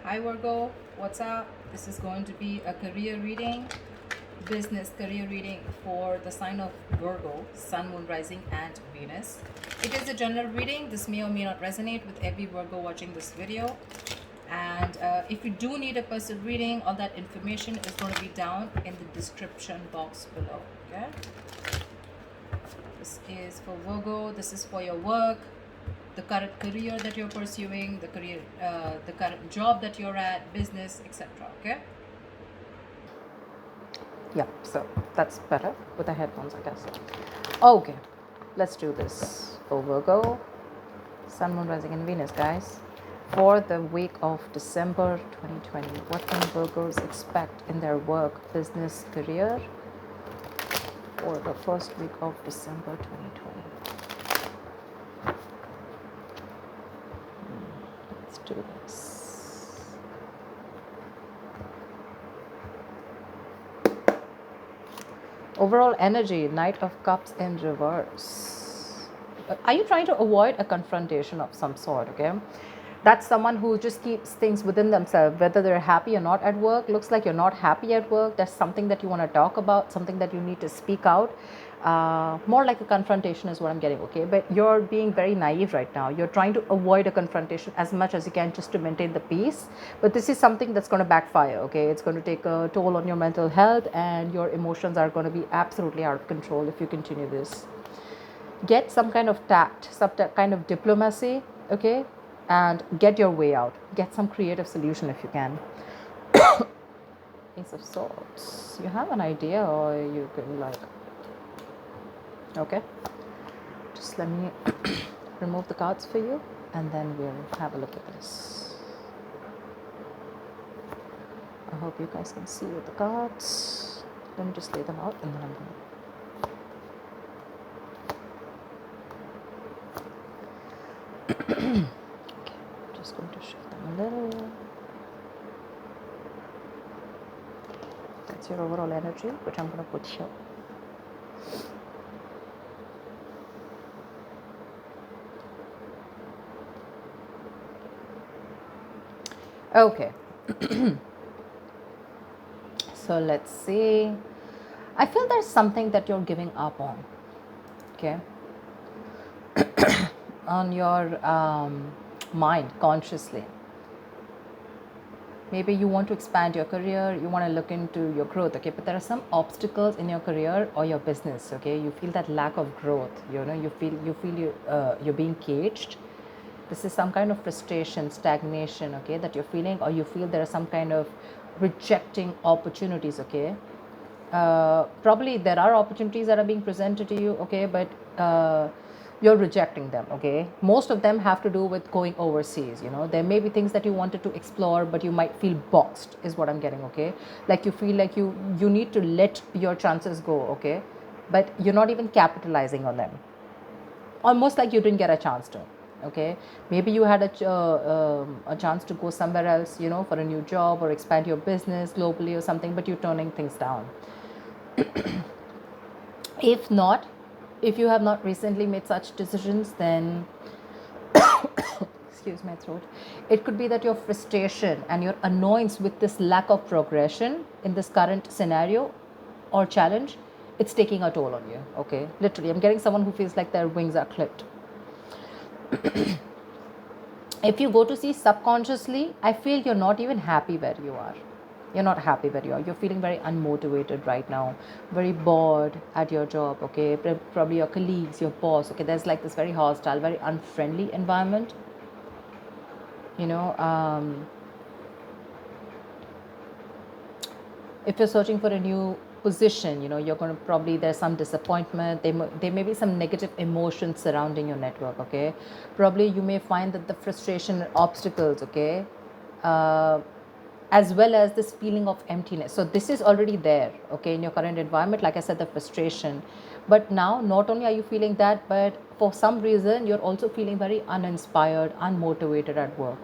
Hi Virgo, what's up? This is going to be a career reading, business career reading for the sign of Virgo, Sun, Moon, Rising, and Venus. It is a general reading. This may or may not resonate with every Virgo watching this video. And if you do need a personal reading, all that information is going to be down in the description box below. Okay. This is for Virgo. This is for your work, the current career that you're pursuing, the current job that you're at, business, etc. Okay. Yeah, so that's better with the headphones, I guess. Okay, let's do this for Virgo, Sun, Moon, Rising, and Venus, guys. For the week of December 2020, what can Virgos expect in their work, business, career for the first week of December 2020? Let's do this. Overall energy, Knight of Cups in reverse. Are you trying to avoid a confrontation of some sort? Okay, that's someone who just keeps things within themselves, whether they're happy or not at work. Looks like you're not happy at work. There's something that you want to talk about, something that you need to speak out. More like a confrontation is what I'm getting. Okay, but you're being very naive right now. You're trying to avoid a confrontation as much as you can just to maintain the peace, but this is something that's going to backfire. Okay, it's going to take a toll on your mental health, and your emotions are going to be absolutely out of control if you continue this. Get some kind of tact, some kind of diplomacy, okay, and get your way out. Get some creative solution if you can. Ace of Swords. You have an idea, or you can like, okay, just let me remove the cards for you, and then we'll have a look at this. I hope you guys can see with the cards. Let me just lay them out, and then I'm going to. Okay, just going to shift them a little. That's your overall energy, which I'm going to put here. Okay. So let's see. I feel there's something that you're giving up on. Okay. On your mind consciously. Maybe you want to expand your career, you want to look into your growth, okay, but there are some obstacles in your career or your business, okay. You feel that lack of growth, you're being caged. This is some kind of frustration, stagnation, okay, that you're feeling, or you feel there are some kind of rejecting opportunities, okay. Probably there are opportunities that are being presented to you, okay, but you're rejecting them, okay. Most of them have to do with going overseas. There may be things that you wanted to explore, but you might feel boxed, is what I'm getting, okay. Like you feel like you need to let your chances go, okay, but you're not even capitalizing on them. Almost like you didn't get a chance to, okay. Maybe you had a chance to go somewhere else, for a new job or expand your business globally or something, but you're turning things down. If not, if you have not recently made such decisions, then excuse my throat, it could be that your frustration and your annoyance with this lack of progression in this current scenario or challenge, it's taking a toll on you, okay. Literally, I'm getting someone who feels like their wings are clipped. If you go to see subconsciously, I feel you're not even happy where you are. You're not happy where you are. You're feeling very unmotivated right now, very bored at your job, okay. Probably your colleagues, your boss, okay. There's like this very hostile, very unfriendly environment. If you're searching for a new position, you're going to probably, there's some disappointment, there may be some negative emotions surrounding your network, okay. Probably you may find that the frustration and obstacles, okay, as well as this feeling of emptiness, so this is already there, okay, in your current environment. Like I said, the frustration, but now not only are you feeling that, but for some reason you're also feeling very uninspired, unmotivated at work.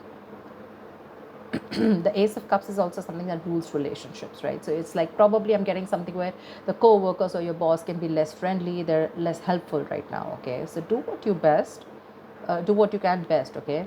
The Ace of Cups is also something that rules relationships, right? So it's like, probably I'm getting something where the co-workers or your boss can be less friendly, they're less helpful right now, okay. So do what you can best, okay.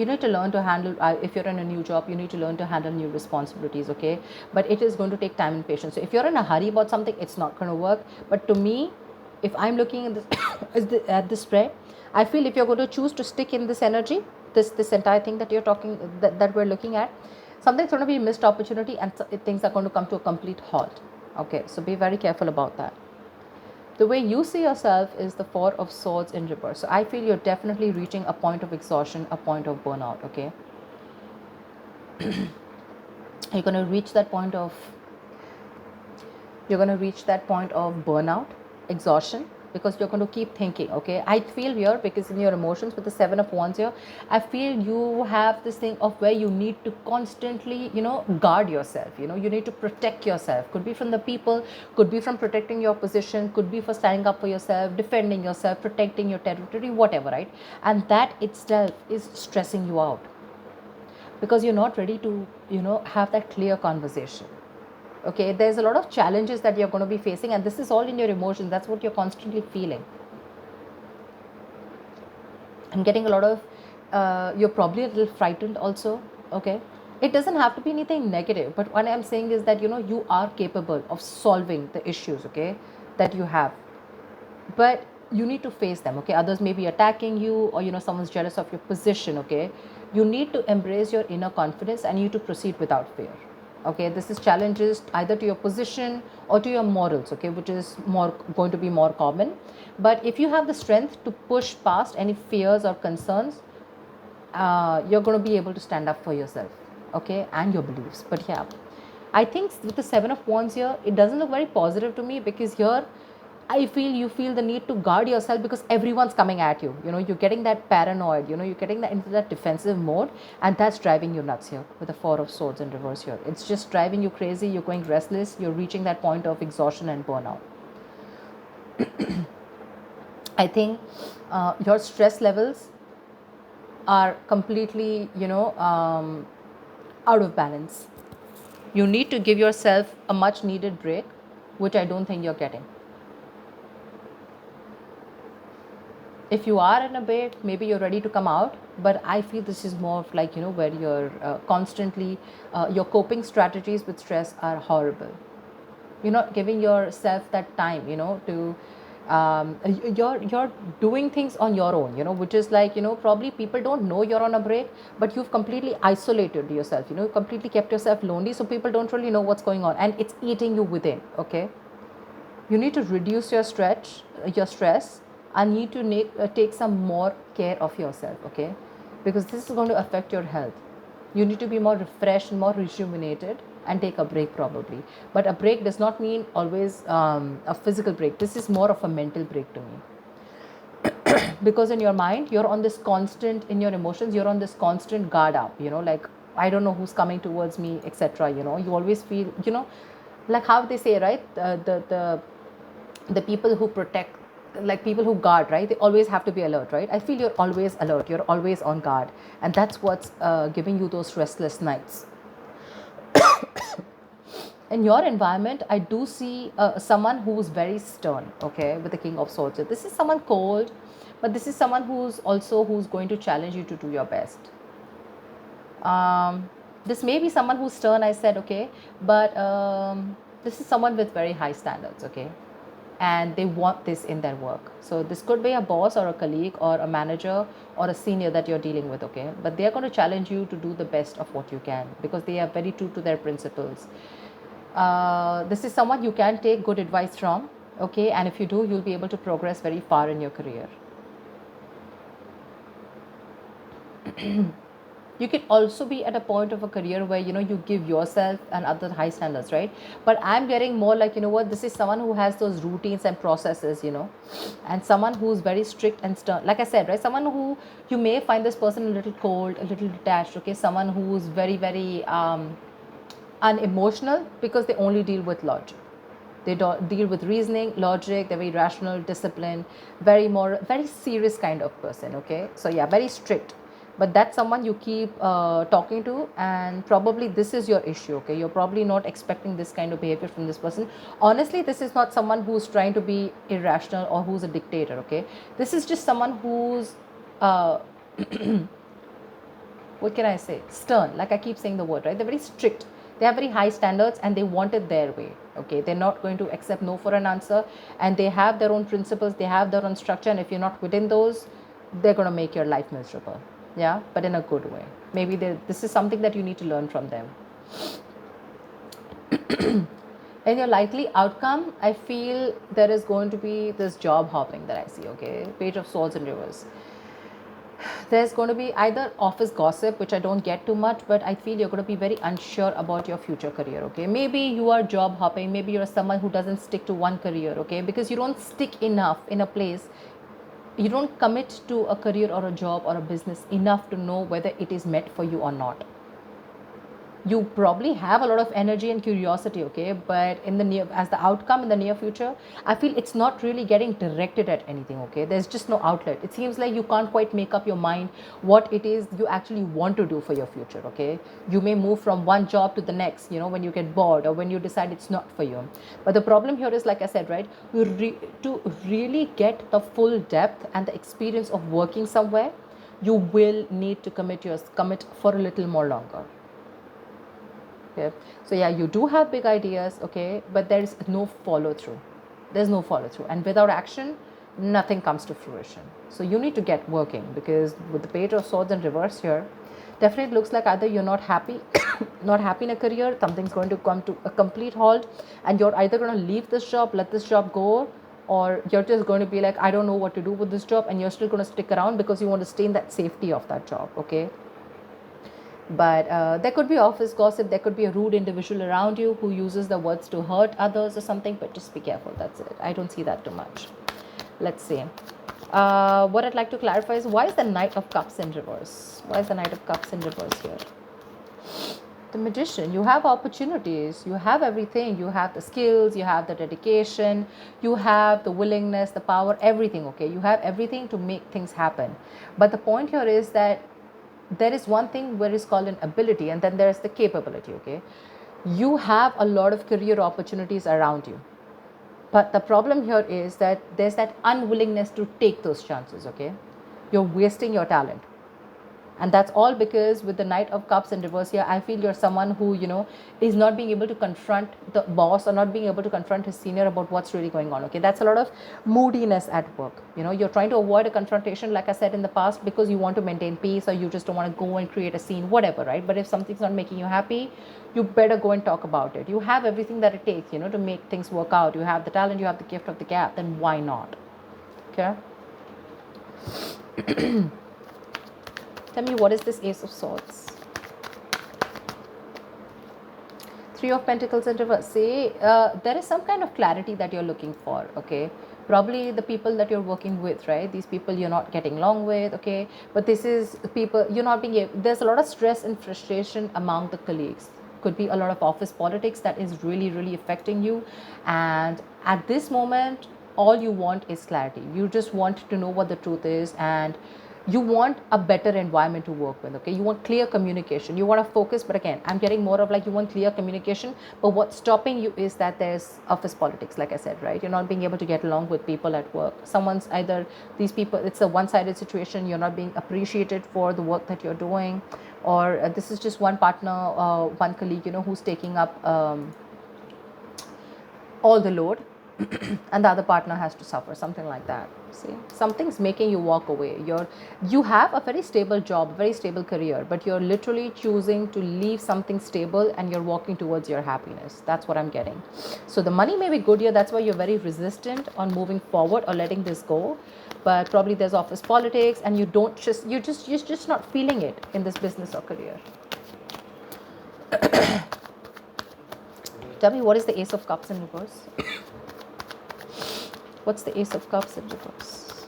you need to learn to handle, if you're in a new job, you need to learn to handle new responsibilities, okay? But it is going to take time and patience. So if you're in a hurry about something, it's not going to work. But to me, if I'm looking at this at this spread, I feel if you're going to choose to stick in this energy, this entire thing that you're talking, that we're looking at, something's going to be a missed opportunity, and things are going to come to a complete halt. Okay, so be very careful about that. The way you see yourself is the Four of Swords in reverse. So I feel you're definitely reaching a point of exhaustion, a point of burnout. Okay, you're going to reach that point of burnout, exhaustion, because you're going to keep thinking. Okay, I feel here, because in your emotions with the Seven of Wands here, I feel you have this thing of where you need to constantly, guard yourself. You need to protect yourself. Could be from the people, could be from protecting your position, could be for standing up for yourself, defending yourself, protecting your territory, whatever, right? And that itself is stressing you out, because you're not ready to, have that clear conversation. Okay, there's a lot of challenges that you're going to be facing, and this is all in your emotions. That's what you're constantly feeling. I'm getting a lot of, you're probably a little frightened also. Okay, it doesn't have to be anything negative, but what I'm saying is that, you are capable of solving the issues, okay, that you have. But you need to face them. Okay, others may be attacking you, or someone's jealous of your position. Okay, you need to embrace your inner confidence, and you need to proceed without fear. Okay, this is challenges either to your position or to your morals, okay, which is more going to be more common. But if you have the strength to push past any fears or concerns, you're going to be able to stand up for yourself, okay, and your beliefs. But yeah, I think with the Seven of Wands here, it doesn't look very positive to me, because here I feel you feel the need to guard yourself, because everyone's coming at you. You're getting that paranoid, you're getting that into that defensive mode, and that's driving you nuts here with the Four of Swords in reverse here. It's just driving you crazy. You're going restless. You're reaching that point of exhaustion and burnout. I think your stress levels are completely, out of balance. You need to give yourself a much needed break, which I don't think you're getting. If you are in a break, maybe you're ready to come out, but I feel this is more of like, where you're constantly, your coping strategies with stress are horrible. You're not giving yourself that time, to, you're doing things on your own, which is like, probably people don't know you're on a break, but you've completely isolated yourself, completely kept yourself lonely, so people don't really know what's going on, and it's eating you within. Okay, you need to reduce your stress, and need to take some more care of yourself. Okay, because this is going to affect your health. You need to be more refreshed and more rejuvenated, and take a break probably. But a break does not mean always a physical break. This is more of a mental break to me, because in your mind, you're on this constant, in your emotions, you're on this constant guard up, like, I don't know who's coming towards me, etc. You always feel, like how they say, right, the people who protect, like people who guard, right, they always have to be alert, right? I feel you're always alert, you're always on guard, and that's what's giving you those restless nights. In your environment, I do see someone who's very stern, okay, with the King of Swords. So this is someone cold, but this is someone who's going to challenge you to do your best. This may be someone who's stern, I said, okay, but this is someone with very high standards, okay, and they want this in their work. So this could be a boss or a colleague or a manager or a senior that you're dealing with, okay, but they are going to challenge you to do the best of what you can, because they are very true to their principles. This is someone you can take good advice from, okay, and if you do, you'll be able to progress very far in your career. You can also be at a point of a career where, you give yourself and other high standards, right? But I'm getting more like, what, this is someone who has those routines and processes, and someone who's very strict and stern, like I said, right? Someone who, you may find this person a little cold, a little detached, okay, someone who's very, very unemotional, because they only deal with logic. They don't deal with reasoning, logic. They're very rational, disciplined, very moral, very serious kind of person. Okay, so yeah, very strict. But that's someone you keep talking to, and probably this is your issue. Okay, you're probably not expecting this kind of behavior from this person. Honestly, this is not someone who's trying to be irrational or who's a dictator. Okay, this is just someone who's what can I say, stern, like I keep saying the word, right? They're very strict. They have very high standards and they want it their way. Okay, they're not going to accept no for an answer, and they have their own principles, they have their own structure, and if you're not within those, they're going to make your life miserable. Yeah, but in a good way. Maybe this is something that you need to learn from them. In your likely outcome, I feel there is going to be this job hopping that I see. Okay, Page of Swords in reverse. There's going to be either office gossip, which I don't get too much, but I feel you're going to be very unsure about your future career. Okay, maybe you are job hopping, maybe you're someone who doesn't stick to one career. Okay, because you don't stick enough in a place, you don't commit to a career or a job or a business enough to know whether it is meant for you or not. You probably have a lot of energy and curiosity, okay, but in the near, as the outcome in the near future, I feel it's not really getting directed at anything. Okay, there's just no outlet. It seems like you can't quite make up your mind what it is you actually want to do for your future. Okay, you may move from one job to the next, when you get bored or when you decide it's not for you. But the problem here is, like I said, right, to really get the full depth and the experience of working somewhere, you will need to commit for a little more longer. Okay, so yeah, you do have big ideas, okay, but there's no follow through. There's no follow through, and without action, nothing comes to fruition. So you need to get working, because with the Page of Swords in reverse here, definitely looks like either you're not happy, not happy in a career, something's going to come to a complete halt, and you're either going to leave this job, let this job go, or you're just going to be like, I don't know what to do with this job, and you're still going to stick around because you want to stay in that safety of that job. Okay, but there could be office gossip, there could be a rude individual around you who uses the words to hurt others or something, but just be careful. That's it. I don't see that too much. Let's see. What I'd like to clarify is, why is the Knight of Cups in reverse? Why is the Knight of Cups in reverse here? The Magician. You have opportunities, you have everything, you have the skills, you have the dedication, you have the willingness, the power, everything. Okay, you have everything to make things happen. But the point here is that there is one thing where it's called an ability, and then there's the capability. Okay, you have a lot of career opportunities around you, but the problem here is that there's that unwillingness to take those chances. Okay, you're wasting your talent, and that's all because with the Knight of Cups in reverse here, I feel you're someone who is not being able to confront the boss, or not being able to confront his senior about what's really going on. Okay, that's a lot of moodiness at work. You're trying to avoid a confrontation, like I said in the past, because you want to maintain peace, or you just don't want to go and create a scene, whatever, right? But if something's not making you happy, you better go and talk about it. You have everything that it takes, to make things work out. You have the talent, you have the gift of the gap, then why not? Okay. Tell me, what is this Ace of Swords? Three of Pentacles in reverse. Say there is some kind of clarity that you're looking for. Okay, probably the people that you're working with, right? These people you're not getting along with. Okay, but this is people you're not being able, there's a lot of stress and frustration among the colleagues. Could be a lot of office politics that is really affecting you, and at this moment all you want is clarity. You just want to know what the truth is, and you want a better environment to work with. Okay, you want clear communication, you want to focus, but again, I'm getting more of like, you want clear communication, but what's stopping you is that there's office politics, like I said, right? You're not being able to get along with people at work. Someone's either, these people, it's a one-sided situation, you're not being appreciated for the work that you're doing, or this is just one partner, one colleague, who's taking up all the load, and the other partner has to suffer, something like that. See, something's making you walk away. You have a very stable job, very stable career, but you're literally choosing to leave something stable, and you're walking towards your happiness. That's what I'm getting. So the money may be good here, that's why you're very resistant on moving forward or letting this go. But probably there's office politics, and you're just not feeling it in this business or career. Tell me, what is the Ace of Cups in reverse? What's the Ace of Cups in reverse?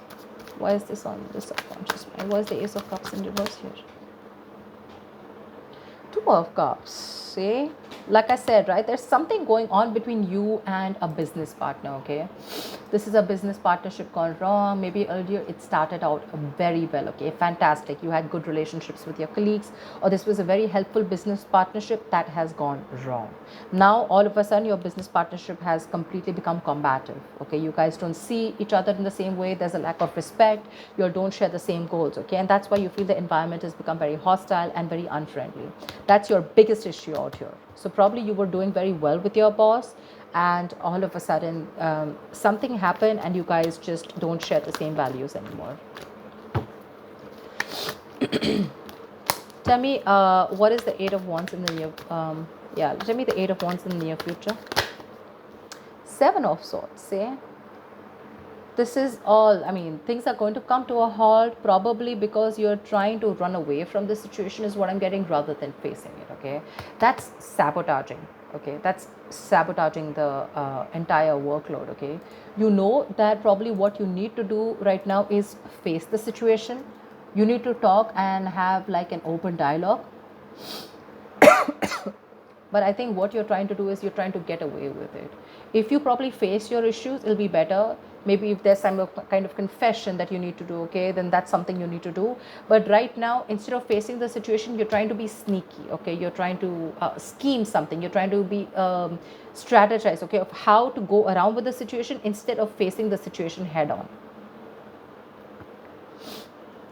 Why is this on the subconscious mind? Why is the Ace of Cups in reverse here? Two of Cups. See, like I said, right, there's something going on between you and a business partner. Okay, this is a business partnership gone wrong. Maybe earlier it started out very well, okay, fantastic, you had good relationships with your colleagues, or this was a very helpful business partnership that has gone wrong. Now all of a sudden your business partnership has completely become combative, okay, you guys don't see each other in the same way, there's a lack of respect, you don't share the same goals, okay, and that's why you feel the environment has become very hostile and very unfriendly. That's your biggest issue out here. So probably you were doing very well with your boss, and all of a sudden something happened and you guys just don't share the same values anymore. Tell me, what is the Eight of Wands in the near yeah, tell me the Eight of Wands in the near future. Seven of Swords, see, this is all, I mean, things are going to come to a halt, probably because you're trying to run away from the situation is what I'm getting, rather than facing it, okay. That's sabotaging, okay, that's sabotaging the entire workload, okay. You know that probably what you need to do right now is face the situation. You need to talk and have like an open dialogue. But I think what you're trying to do is you're trying to get away with it. If you probably face your issues, it'll be better. Maybe if there's some kind of confession that you need to do, okay, then that's something you need to do. But right now, instead of facing the situation, you're trying to be sneaky, okay, you're trying to scheme something, you're trying to be strategize, okay, of how to go around with the situation instead of facing the situation head on.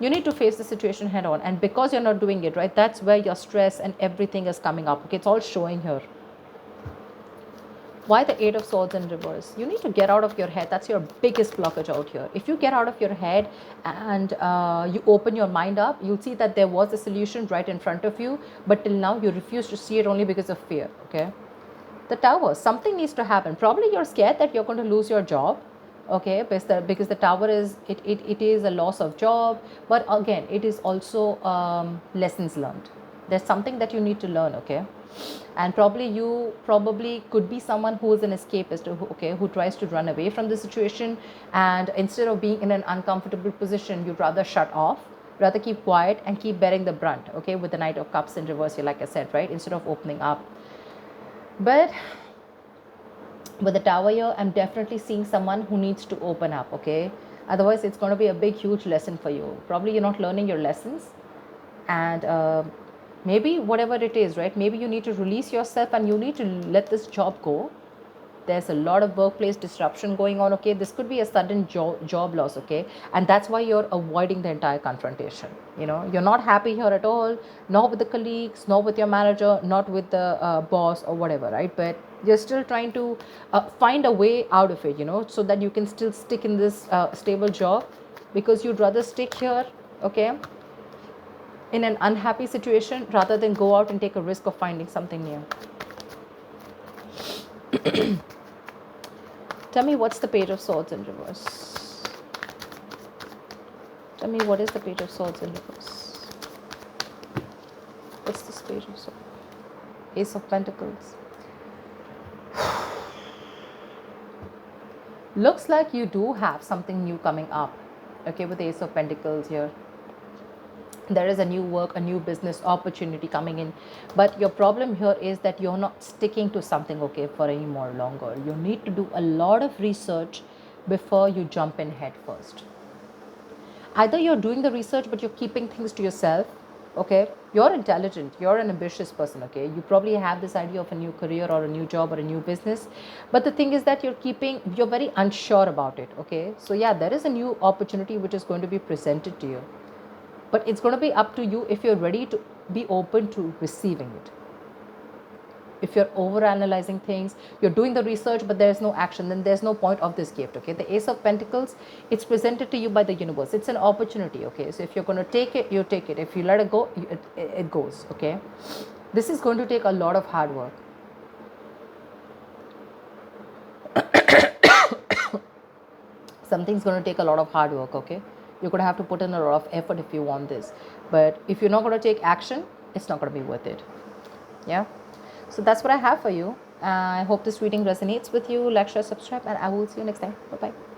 You need to face the situation head on, and because you're not doing it right, that's where your stress and everything is coming up, okay, it's all showing here. Why the Eight of Swords in reverse? You need to get out of your head. That's your biggest blockage out here. If you get out of your head and you open your mind up, you'll see that there was a solution right in front of you, but till now you refuse to see it only because of fear, okay. The Tower, something needs to happen. Probably you're scared that you're going to lose your job, okay, because the Tower is, it is a loss of job, but again it is also lessons learned. There's something that you need to learn, okay. And probably you could be someone who is an escapist, okay, who tries to run away from the situation, and instead of being in an uncomfortable position, you'd rather shut off, rather keep quiet and keep bearing the brunt, okay, with the Knight of Cups in reverse here, like I said, right, instead of opening up. But with the Tower here, I'm definitely seeing someone who needs to open up, okay, otherwise it's going to be a big huge lesson for you. Probably you're not learning your lessons, and maybe whatever it is, right, maybe you need to release yourself and you need to let this job go. There's a lot of workplace disruption going on, okay, this could be a sudden job loss, okay, and that's why you're avoiding the entire confrontation. You know, you're not happy here at all, not with the colleagues, not with your manager, not with the boss or whatever, right, but you're still trying to find a way out of it, you know, so that you can still stick in this stable job, because you'd rather stick here, okay, in an unhappy situation rather than go out and take a risk of finding something new. Tell me, what's the Page of Swords in reverse? Tell me, what is the Page of Swords in reverse? What's this Page of Swords? Ace of Pentacles. Looks like you do have something new coming up, okay, with the Ace of Pentacles here. There is a new work, a new business opportunity coming in, but your problem here is that you're not sticking to something, okay, for any more longer. You need to do a lot of research before you jump in head first. Either you're doing the research but you're keeping things to yourself, okay. You're intelligent, you're an ambitious person, okay, you probably have this idea of a new career or a new job or a new business, but the thing is that you're very unsure about it, okay. So yeah, there is a new opportunity which is going to be presented to you, but it's going to be up to you if you're ready to be open to receiving it. If you're over analyzing things, you're doing the research but there's no action, then there's no point of this gift, okay. The Ace of Pentacles, it's presented to you by the universe. It's an opportunity, okay. So if you're going to take it, you take it. If you let it go, it goes, okay. This is going to take a lot of hard work. Something's going to take a lot of hard work, okay. You're going to have to put in a lot of effort if you want this, but if you're not going to take action, it's not going to be worth it. Yeah, so that's what I have for you. I hope this reading resonates with you. Like, share, subscribe, and I will see you next time. Bye bye.